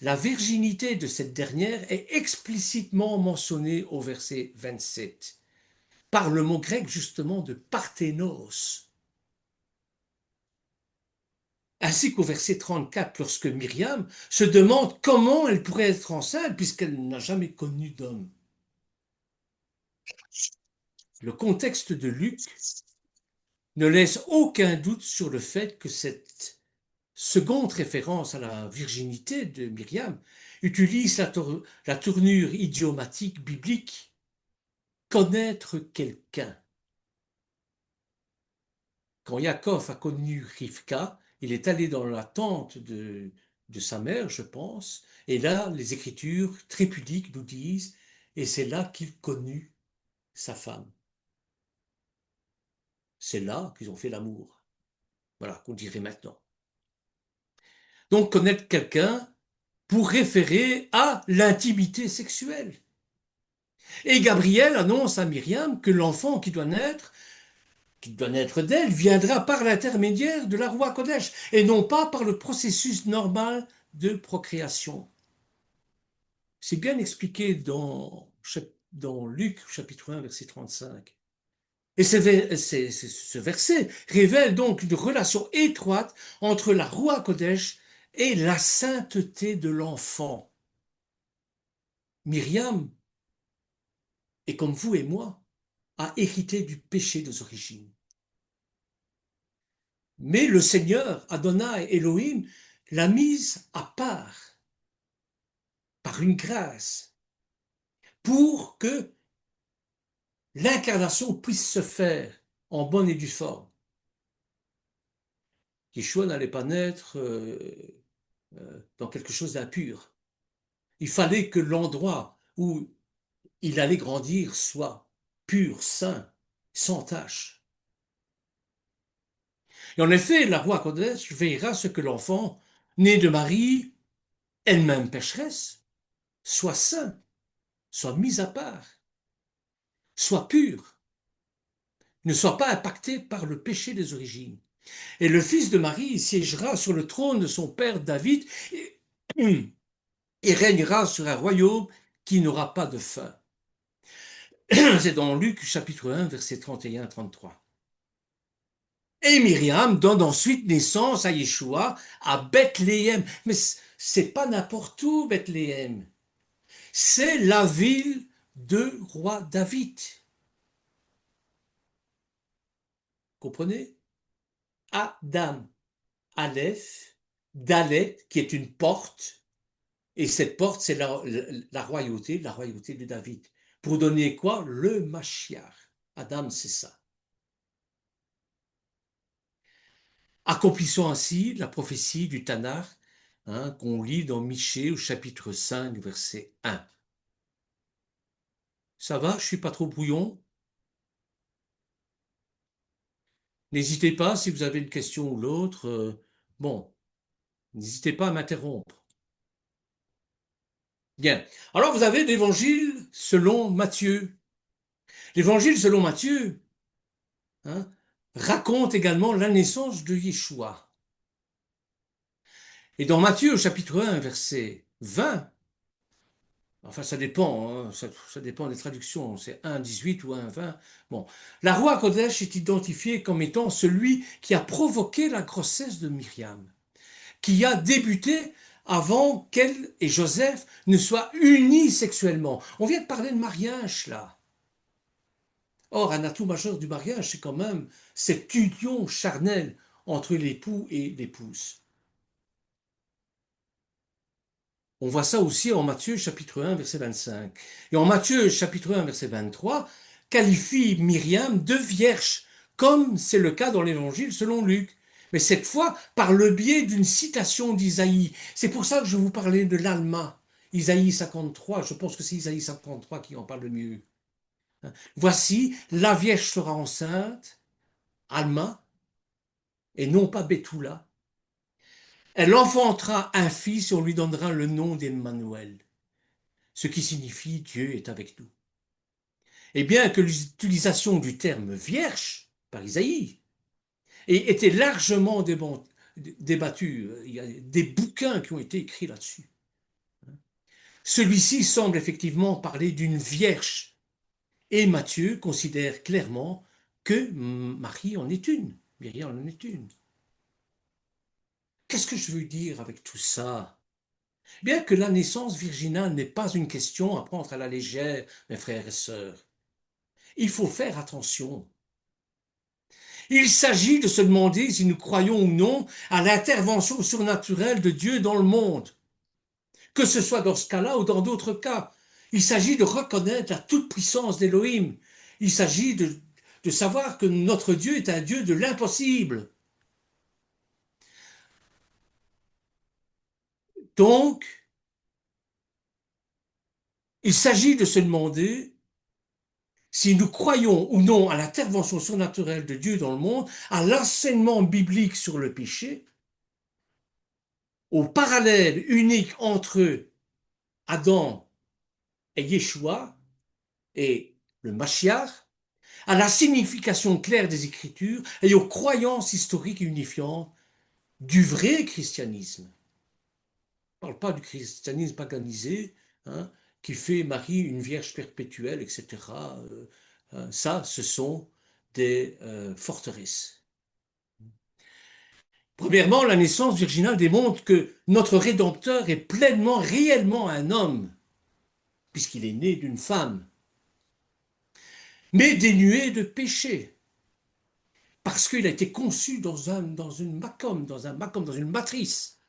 Speaker 1: la virginité de cette dernière est explicitement mentionnée au verset 27, par le mot grec justement de parthénos, ainsi qu'au verset 34, lorsque Myriam se demande comment elle pourrait être enceinte puisqu'elle n'a jamais connu d'homme. Le contexte de Luc ne laisse aucun doute sur le fait que cette seconde référence à la virginité de Myriam utilise la tournure idiomatique biblique connaître quelqu'un. Quand Yaakov a connu Rivka, il est allé dans la tente de sa mère, je pense, et là, les Écritures très pudiques nous disent, et c'est là qu'il connut sa femme. C'est là qu'ils ont fait l'amour. Voilà, qu'on dirait maintenant. Donc, connaître quelqu'un pour référer à l'intimité sexuelle. Et Gabriel annonce à Myriam que l'enfant qui doit naître d'elle, viendra par l'intermédiaire de la roi Kodesh, et non pas par le processus normal de procréation. C'est bien expliqué dans Luc chapitre 1, verset 35. Et ce verset révèle donc une relation étroite entre la roi Kodesh et la sainteté de l'enfant. Myriam est comme vous et moi, a hérité du péché des origines. Mais le Seigneur, Adonai, Elohim, l'a mise à part par une grâce pour que l'incarnation puisse se faire en bonne et due forme. Yeshua n'allait pas naître dans quelque chose d'impur. Il fallait que l'endroit où il allait grandir soit pur, saint, sans tache. Et en effet, la roi Kodesh veillera à ce que l'enfant, né de Marie, elle-même pécheresse, soit saint, soit mis à part, soit pur, ne soit pas impacté par le péché des origines. Et le fils de Marie siégera sur le trône de son père David et régnera sur un royaume qui n'aura pas de fin. C'est dans Luc chapitre 1, versets 31 à 33. Et Myriam donne ensuite naissance à Yeshua à Bethléem. Mais c'est pas n'importe où, Bethléem. C'est la ville de roi David. Comprenez? Adam, Aleph, Dalet, qui est une porte, et cette porte, c'est la royauté de David. Pour donner quoi? Le Mashiach. Adam, c'est ça. Accomplissant ainsi la prophétie du Tanakh qu'on lit dans Michée au chapitre 5, verset 1. Ça va? Je suis pas trop brouillon? N'hésitez pas, si vous avez une question ou l'autre, bon, n'hésitez pas à m'interrompre. Bien. Alors vous avez l'évangile selon Matthieu. L'évangile selon Matthieu, hein, raconte également la naissance de Yeshua. Et dans Matthieu, au chapitre 1, verset 20, enfin ça dépend, hein, ça dépend des traductions, c'est 1,18 ou 1,20. Bon, la roi Kodesh est identifiée comme étant celui qui a provoqué la grossesse de Myriam, qui a débuté avant qu'elle et Joseph ne soient unis sexuellement. On vient de parler de mariage là. Or, un atout majeur du mariage, c'est quand même cette union charnelle entre l'époux et l'épouse. On voit ça aussi en Matthieu chapitre 1, verset 25. Et en Matthieu chapitre 1, verset 23, qualifie Myriam de vierge, comme c'est le cas dans l'évangile selon Luc. Mais cette fois, par le biais d'une citation d'Isaïe. C'est pour ça que je vous parlais de l'Alma. Isaïe 53, je pense que c'est Isaïe 53 qui en parle le mieux. Voici, la Vierge sera enceinte, Alma, et non pas Bethoula. Elle enfantera un fils et on lui donnera le nom d'Emmanuel, ce qui signifie Dieu est avec nous. Et bien que l'utilisation du terme vierge par Isaïe ait été largement débattue, il y a des bouquins qui ont été écrits là-dessus. Celui-ci semble effectivement parler d'une vierge, et Matthieu considère clairement que Marie en est une, Myriam en est une. Qu'est-ce que je veux dire avec tout ça? Bien que la naissance virginale n'est pas une question à prendre à la légère, mes frères et sœurs, il faut faire attention. Il s'agit de se demander si nous croyons ou non à l'intervention surnaturelle de Dieu dans le monde, que ce soit dans ce cas-là ou dans d'autres cas. Il s'agit de reconnaître la toute-puissance d'Élohim. Il s'agit de savoir que notre Dieu est un Dieu de l'impossible. Donc, il s'agit de se demander si nous croyons ou non à l'intervention surnaturelle de Dieu dans le monde, à l'enseignement biblique sur le péché, au parallèle unique entre Adam et Yeshua et le Mashiach, à la signification claire des Écritures et aux croyances historiques et unifiantes du vrai christianisme. Je ne parle pas du christianisme paganisé, hein, qui fait Marie une vierge perpétuelle, etc. Ça, ce sont des forteresses. Premièrement, la naissance virginale démontre que notre Rédempteur est pleinement, réellement un homme, puisqu'il est né d'une femme, mais dénué de péché, parce qu'il a été conçu dans une macom, dans une matrice,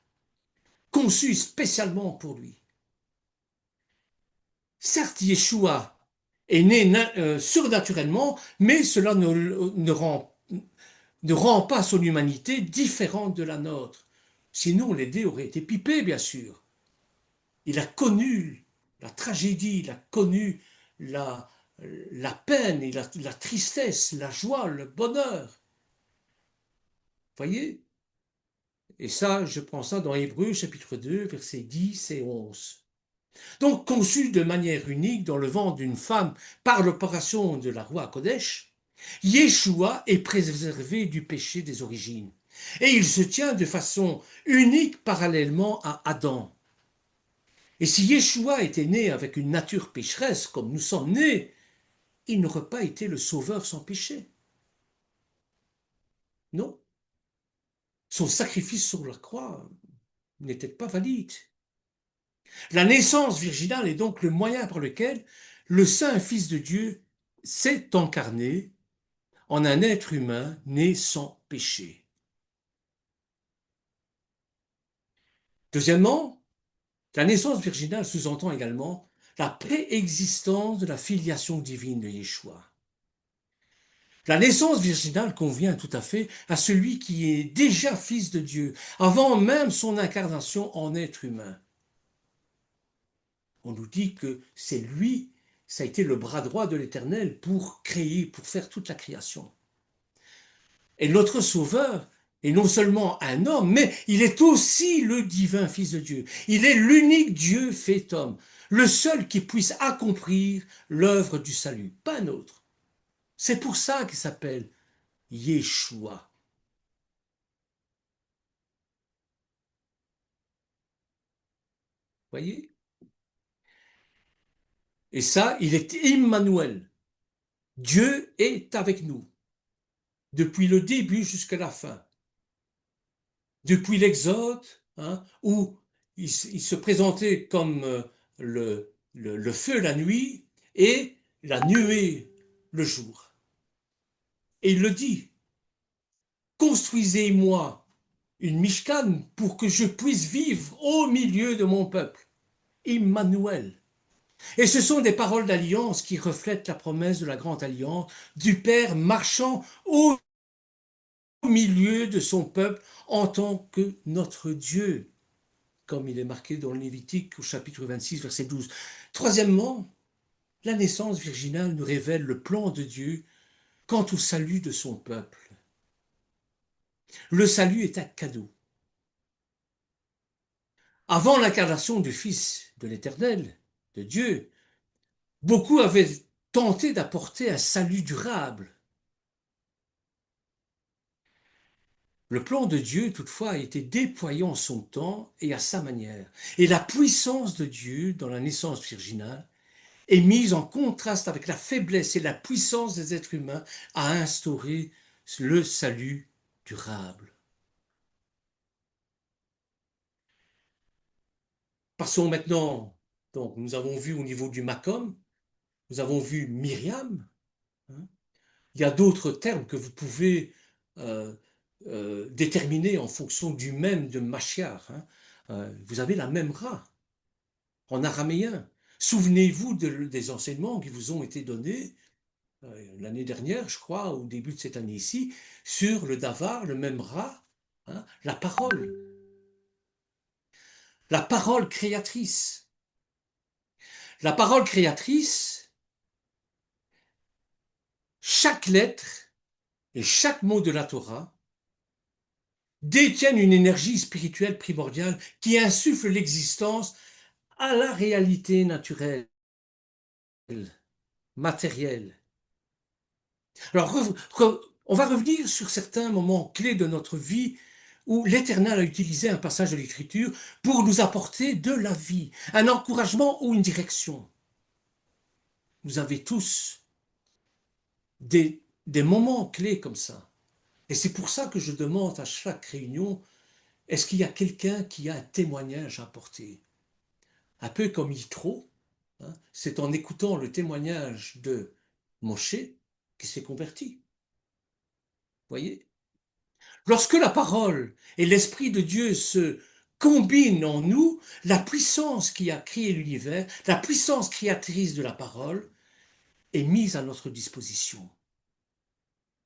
Speaker 1: conçu spécialement pour lui. Certes, Yeshua est né surnaturellement, mais cela ne rend pas son humanité différente de la nôtre. Sinon, les dés auraient été pipés, bien sûr. Il a connu la tragédie, il a connu la, la peine, et la tristesse, la joie, le bonheur. Voyez? Et ça, je prends ça dans Hébreux chapitre 2, versets 10 et 11. Donc, conçu de manière unique dans le ventre d'une femme par l'opération de la roi Kodesh, Yeshua est préservé du péché des origines. Et il se tient de façon unique parallèlement à Adam. Et si Yeshua était né avec une nature pécheresse, comme nous sommes nés, il n'aurait pas été le sauveur sans péché. Non. Son sacrifice sur la croix n'était pas valide. La naissance virginale est donc le moyen par lequel le Saint Fils de Dieu s'est incarné en un être humain né sans péché. Deuxièmement, la naissance virginale sous-entend également la préexistence de la filiation divine de Yeshua. La naissance virginale convient tout à fait à celui qui est déjà fils de Dieu, avant même son incarnation en être humain. On nous dit que c'est lui, ça a été le bras droit de l'Éternel pour créer, pour faire toute la création. Et notre Sauveur Et non seulement un homme, mais il est aussi le divin Fils de Dieu. Il est l'unique Dieu fait homme, le seul qui puisse accomplir l'œuvre du salut, pas un autre. C'est pour ça qu'il s'appelle Yeshua. Voyez? Et ça, il est Immanuel. Dieu est avec nous, depuis le début jusqu'à la fin. Depuis l'Exode, hein, où il se présentait comme le feu la nuit et la nuée le jour. Et il le dit, construisez-moi une Mishkan pour que je puisse vivre au milieu de mon peuple. Immanuel. Et ce sont des paroles d'alliance qui reflètent la promesse de la grande alliance du Père marchant au milieu de son peuple en tant que notre Dieu, comme il est marqué dans le Lévitique au chapitre 26, verset 12. Troisièmement, la naissance virginale nous révèle le plan de Dieu quant au salut de son peuple. Le salut est un cadeau. Avant l'incarnation du Fils de l'Éternel, de Dieu, beaucoup avaient tenté d'apporter un salut durable. Le plan de Dieu, toutefois, a été déployé en son temps et à sa manière. Et la puissance de Dieu dans la naissance virginale est mise en contraste avec la faiblesse et la puissance des êtres humains à instaurer le salut durable. Passons maintenant, donc nous avons vu au niveau du Macom, nous avons vu Myriam, hein. Il y a d'autres termes que vous pouvez euh, déterminer en fonction du même de Machiar, hein. Vous avez la même ra en araméen. Souvenez-vous des enseignements qui vous ont été donnés l'année dernière, je crois, au début de cette année-ci, sur le davar, le même ra, hein, la parole créatrice. La parole créatrice, chaque lettre et chaque mot de la Torah détiennent une énergie spirituelle primordiale qui insuffle l'existence à la réalité naturelle, matérielle. Alors, on va revenir sur certains moments clés de notre vie où l'Éternel a utilisé un passage de l'Écriture pour nous apporter de la vie, un encouragement ou une direction. Vous avez tous des moments clés comme ça. Et c'est pour ça que je demande à chaque réunion, est-ce qu'il y a quelqu'un qui a un témoignage à apporter? Un peu comme Yitro, hein, c'est en écoutant le témoignage de Moshe qui s'est converti. Voyez? Lorsque la parole et l'Esprit de Dieu se combinent en nous, la puissance qui a créé l'univers, la puissance créatrice de la parole, est mise à notre disposition.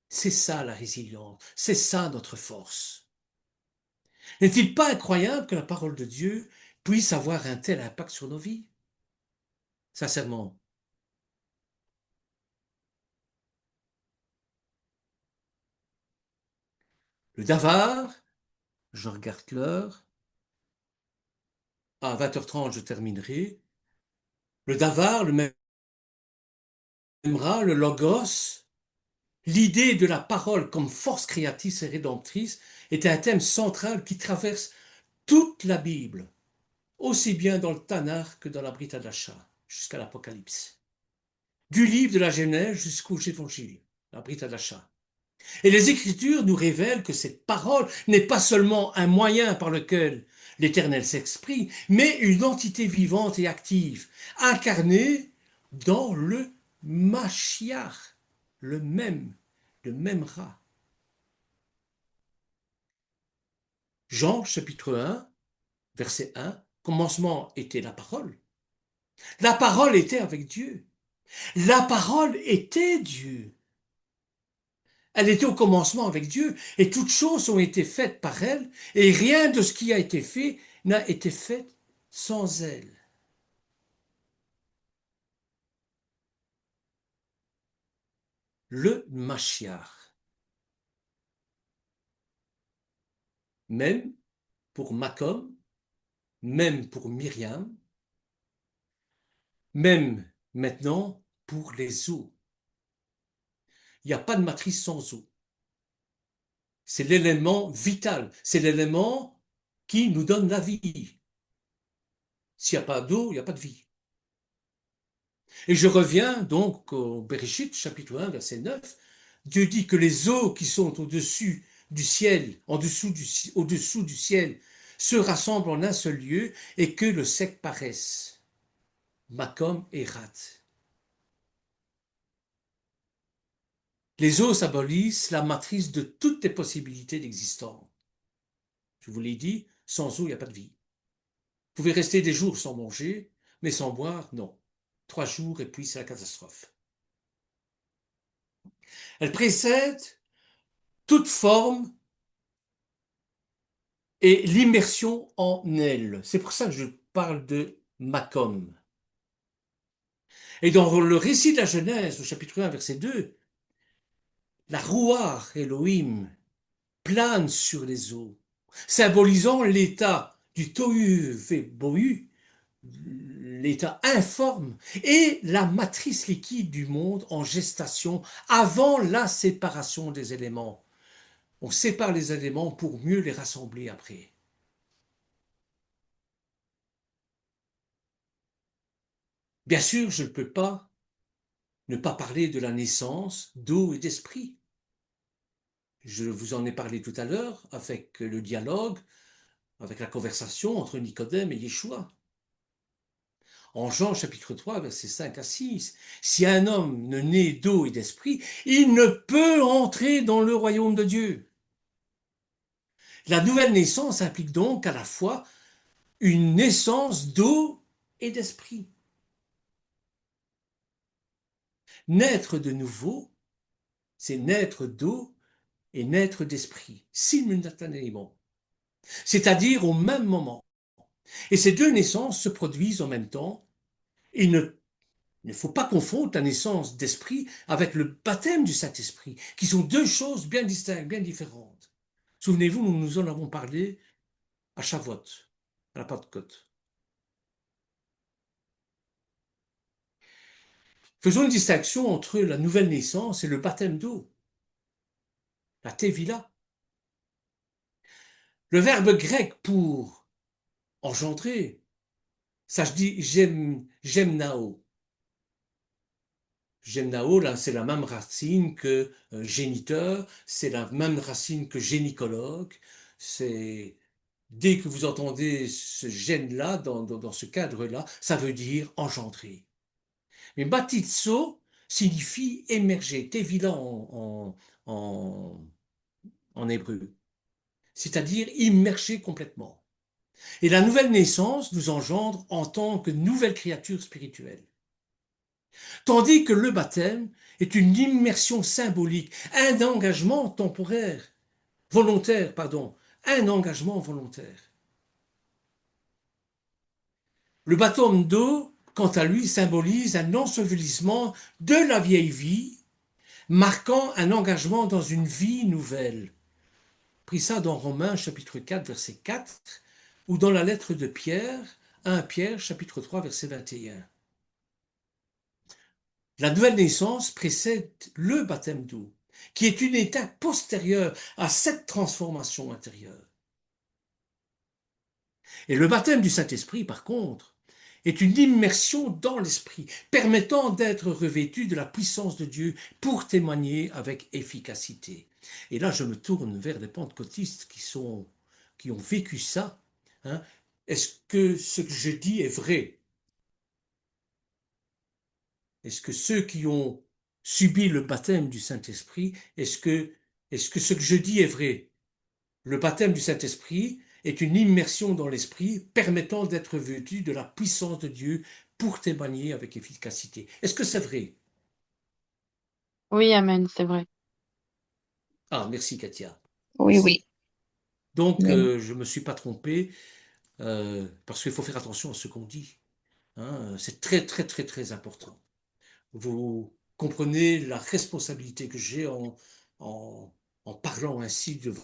Speaker 1: C'est ça la résilience, c'est ça notre force. N'est-il pas incroyable que la parole de Dieu puisse avoir un tel impact sur nos vies? Sincèrement. Le davar, je regarde l'heure, à 20h30 je terminerai. Le davar, le memra, le logos, l'idée de la parole comme force créatrice et rédemptrice est un thème central qui traverse toute la Bible, aussi bien dans le Tanakh que dans la Brit Hadasha, jusqu'à l'Apocalypse. Du livre de la Genèse jusqu'aux évangiles, la Brit Hadasha. Et les Écritures nous révèlent que cette parole n'est pas seulement un moyen par lequel l'Éternel s'exprime, mais une entité vivante et active, incarnée dans le Mashiach, le même, le même Ra. Jean chapitre 1, verset 1, commencement était la parole. La parole était avec Dieu. La parole était Dieu. Elle était au commencement avec Dieu, et toutes choses ont été faites par elle, et rien de ce qui a été fait n'a été fait sans elle. Le Mashiach. même pour Macom, même pour Myriam, même maintenant pour les eaux. Il n'y a pas de matrice sans eau. C'est l'élément vital, c'est l'élément qui nous donne la vie. S'il n'y a pas d'eau, il n'y a pas de vie. Et je reviens donc au Bereshit, chapitre 1, verset 9. Dieu dit que les eaux qui sont au-dessus du ciel, au-dessous du ciel, se rassemblent en un seul lieu et que le sec paraisse. Makom et Rat. Les eaux symbolisent la matrice de toutes les possibilités d'existence. Je vous l'ai dit, sans eau, il n'y a pas de vie. Vous pouvez rester des jours sans manger, mais sans boire, non. 3 jours et puis c'est la catastrophe. Elle précède toute forme et l'immersion en elle. C'est pour ça que je parle de Makom. Et dans le récit de la Genèse, au chapitre 1, verset 2, la Ruach Elohim plane sur les eaux, symbolisant l'état du Tohu Bohu, l'état informe, et la matrice liquide du monde en gestation avant la séparation des éléments. On sépare les éléments pour mieux les rassembler après. Bien sûr, je ne peux pas ne pas parler de la naissance d'eau et d'esprit. Je vous en ai parlé tout à l'heure avec le dialogue, avec la conversation entre Nicodème et Yeshua. En Jean chapitre 3, versets 5 à 6, si un homme ne naît d'eau et d'esprit, il ne peut entrer dans le royaume de Dieu. La nouvelle naissance implique donc à la fois une naissance d'eau et d'esprit. Naître de nouveau, c'est naître d'eau et naître d'esprit, simultanément, c'est-à-dire au même moment. Et ces deux naissances se produisent en même temps. Il ne faut pas confondre la naissance d'esprit avec le baptême du Saint-Esprit, qui sont deux choses bien distinctes, bien différentes. Souvenez-vous, nous en avons parlé à Shavuot, à la Pentecôte. Faisons une distinction entre la nouvelle naissance et le baptême d'eau, la Tevila. Le verbe grec pour engendrer, ça je dis gemnao. Gemnao, là, c'est la même racine que géniteur, c'est la même racine que gynécologue. C'est dès que vous entendez ce gène-là, dans ce cadre-là, ça veut dire engendrer. Mais baptizo signifie émerger, tevila en, en hébreu, c'est-à-dire immerger complètement. Et la nouvelle naissance nous engendre en tant que nouvelle créature spirituelle. Tandis que le baptême est une immersion symbolique, un engagement temporaire, volontaire, pardon, un engagement volontaire. Le baptême d'eau, quant à lui, symbolise un ensevelissement de la vieille vie, marquant un engagement dans une vie nouvelle. Pris ça dans Romains chapitre 4, verset 4, ou dans la lettre de Pierre, 1 Pierre chapitre 3, verset 21. La nouvelle naissance précède le baptême d'eau, qui est une étape postérieure à cette transformation intérieure. Et le baptême du Saint-Esprit, par contre, est une immersion dans l'Esprit, permettant d'être revêtu de la puissance de Dieu pour témoigner avec efficacité. Et là, je me tourne vers des pentecôtistes qui ont vécu ça. Hein. Est-ce que ce que je dis est vrai? Est-ce que ceux qui ont subi le baptême du Saint-Esprit, est-ce que ce que je dis est vrai? Le baptême du Saint-Esprit est une immersion dans l'Esprit permettant d'être vêtu de la puissance de Dieu pour témoigner avec efficacité. Est-ce que c'est vrai?
Speaker 4: Oui, amen, c'est vrai.
Speaker 1: Ah, merci Katia.
Speaker 3: Oui,
Speaker 1: Merci.
Speaker 3: oui.
Speaker 1: Donc,
Speaker 3: Amen.
Speaker 1: je ne me suis pas trompé parce qu'il faut faire attention à ce qu'on dit. Hein. C'est très, très, très, très important. Vous comprenez la responsabilité que j'ai en, en parlant ainsi de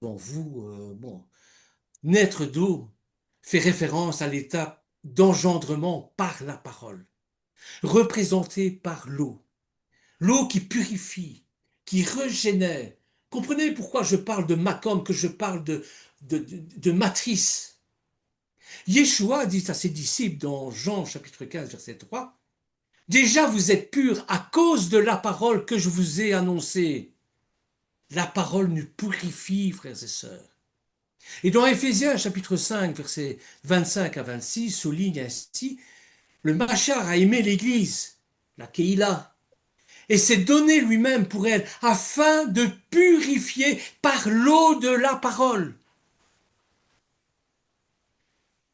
Speaker 1: vous, bon, naître d'eau fait référence à l'étape d'engendrement par la parole, représentée par l'eau. L'eau qui purifie, qui régénère. Comprenez pourquoi je parle de makom, que je parle de matrice. Yeshua dit à ses disciples dans Jean chapitre 15, verset 3, déjà vous êtes purs à cause de la parole que je vous ai annoncée. La parole nous purifie, frères et sœurs. Et dans Éphésiens chapitre 5, versets 25 à 26, souligne ainsi, le Machar a aimé l'Église, la Keïla, et s'est donné lui-même pour elle, afin de purifier par l'eau de la parole.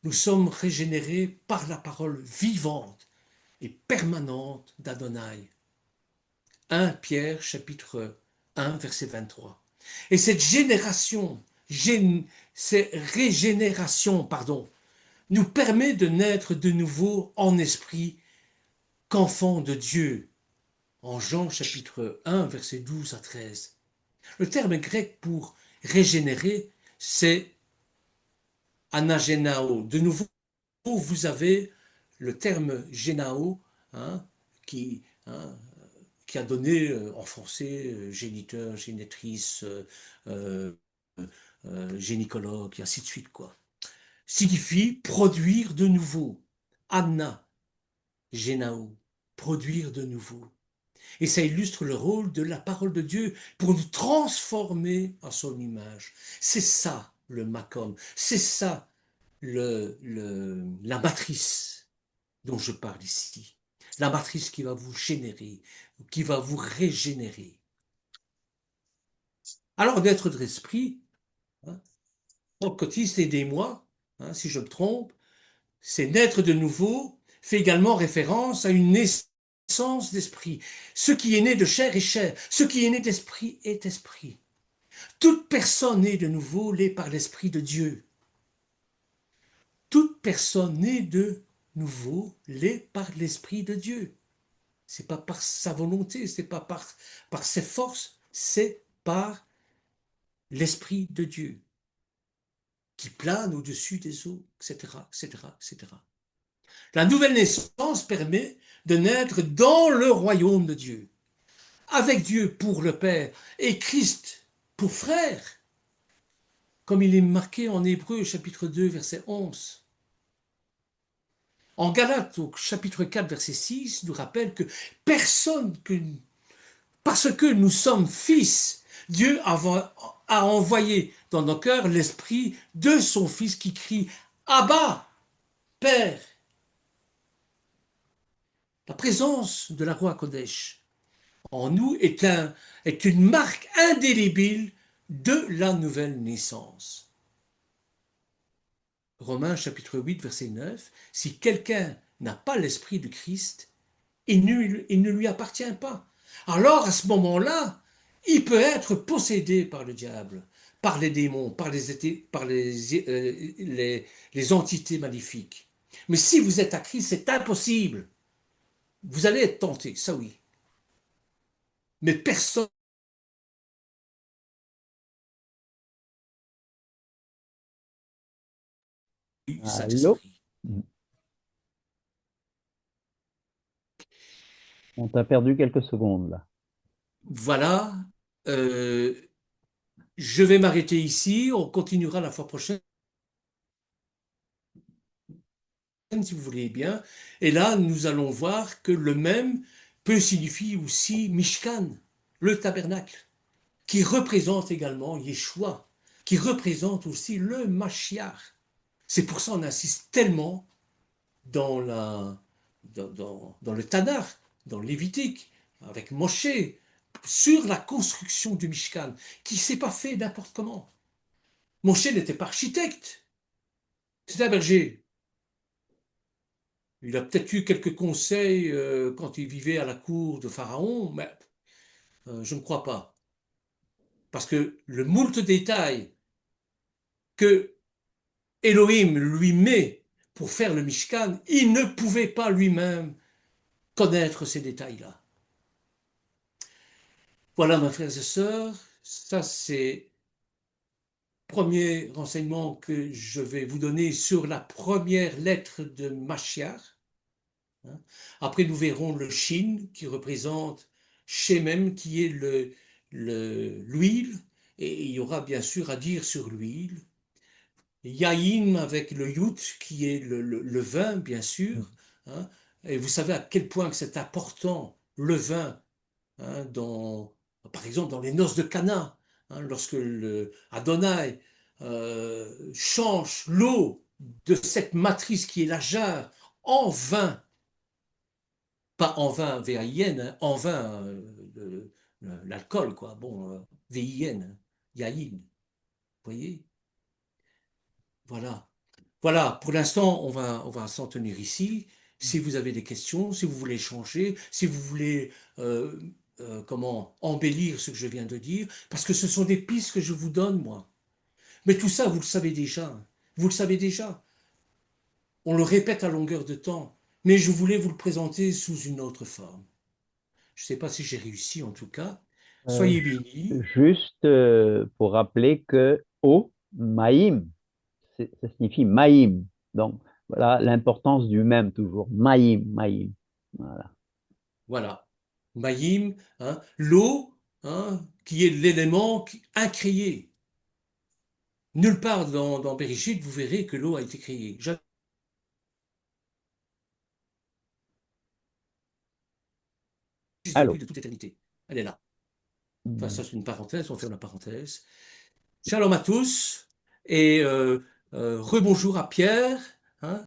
Speaker 1: Nous sommes régénérés par la parole vivante et permanente d'Adonai. 1 Pierre chapitre 1 verset 23. Et cette régénération, nous permet de naître de nouveau en esprit qu'enfant de Dieu. En Jean chapitre 1 verset 12 à 13. Le terme grec pour régénérer, c'est anagénao. De nouveau, vous avez le terme génao, hein, qui, hein, qui a donné en français géniteur, génitrice, euh, gynécologue, et ainsi de suite, quoi. Signifie produire de nouveau. Anna, génao, produire de nouveau. Et ça illustre le rôle de la parole de Dieu pour nous transformer à son image. C'est ça le makom, c'est ça la matrice dont je parle ici. La matrice qui va vous générer, qui va vous régénérer. Alors d'être de l'esprit, hein, Cotiste, aidez-moi, hein, si je me trompe, c'est naître de nouveau, fait également référence à une naissance d'esprit. Ce qui est né de chair est chair, ce qui est né d'esprit est esprit. Toute personne née de nouveau l'est par l'Esprit de Dieu. Toute personne née de nouveau l'est par l'Esprit de Dieu. C'est pas par sa volonté, c'est pas par ses forces, c'est par l'Esprit de Dieu qui plane au-dessus des eaux, etc., etc., etc. La nouvelle naissance permet de naître dans le royaume de Dieu, avec Dieu pour le Père et Christ pour frère, comme il est marqué en Hébreux chapitre 2 verset 11. En Galates au chapitre 4 verset 6 nous rappelle que personne que parce que nous sommes fils, Dieu a envoyé dans nos cœurs l'esprit de son fils qui crie Abba, Père. La présence de la roi Kodesh en nous est une marque indélébile de la nouvelle naissance. Romains chapitre 8 verset 9, si quelqu'un n'a pas l'esprit de Christ, il ne lui appartient pas. Alors à ce moment-là, il peut être possédé par le diable, par les démons, par les entités maléfiques. Mais si vous êtes à Christ, c'est impossible. Vous allez être tenté, ça oui. Mais personne du
Speaker 2: Allô?
Speaker 1: Saint-Esprit.
Speaker 2: On t'a perdu quelques secondes là.
Speaker 1: Voilà, euh, je vais m'arrêter ici, on continuera la fois prochaine si vous voulez bien. Et là, nous allons voir que le même peut signifier aussi Mishkan, le tabernacle, qui représente également Yeshua, qui représente aussi le Mashiach. C'est pour ça qu'on insiste tellement dans, dans le Tanakh, dans le Lévitique, avec Moshe, sur la construction du Mishkan, qui ne s'est pas fait n'importe comment. Moshe n'était pas architecte, c'était un berger. Il a peut-être eu quelques conseils quand il vivait à la cour de Pharaon, mais je ne crois pas. Parce que le moult détail que Elohim lui met pour faire le Mishkan, il ne pouvait pas lui-même connaître ces détails-là. Voilà, mes frères et sœurs, ça c'est premier renseignement que je vais vous donner sur la première lettre de Mashiach. Hein. Après, nous verrons le Shin qui représente Shemem, qui est l'huile, et il y aura bien sûr à dire sur l'huile. Yaïn avec le Yut, qui est le vin, bien sûr. Hein. Et vous savez à quel point que c'est important, le vin, hein, par exemple dans les noces de Cana, hein, lorsque Adonai change l'eau de cette matrice qui est la jarre en vin, pas en vin VAIN, hein, en vin, l'alcool, quoi, bon, VIN, Yaïn, vous voyez? Voilà. Voilà, pour l'instant, on va s'en tenir ici. Si vous avez des questions, si vous voulez échanger, si vous voulez comment embellir ce que je viens de dire, parce que ce sont des pistes que je vous donne, moi. Mais tout ça, vous le savez déjà. Vous le savez déjà. On le répète à longueur de temps. Mais je voulais vous le présenter sous une autre forme. Je ne sais pas si j'ai réussi, en tout cas.
Speaker 2: Euh,
Speaker 1: Soyez bénis.
Speaker 2: Juste pour rappeler que O, Maïm, ça signifie Maïm. Donc, voilà l'importance du même toujours. Maïm, Maïm. Voilà.
Speaker 1: Voilà. Maïm, hein, l'eau, hein, qui est l'élément incréé. Nulle part dans Bereshit, vous verrez que l'eau a été créée. Jamais
Speaker 2: Allô.
Speaker 1: depuis de toute éternité. Elle est là. Enfin, ça, c'est une parenthèse, on ferme la parenthèse. Shalom à tous et rebonjour à Pierre.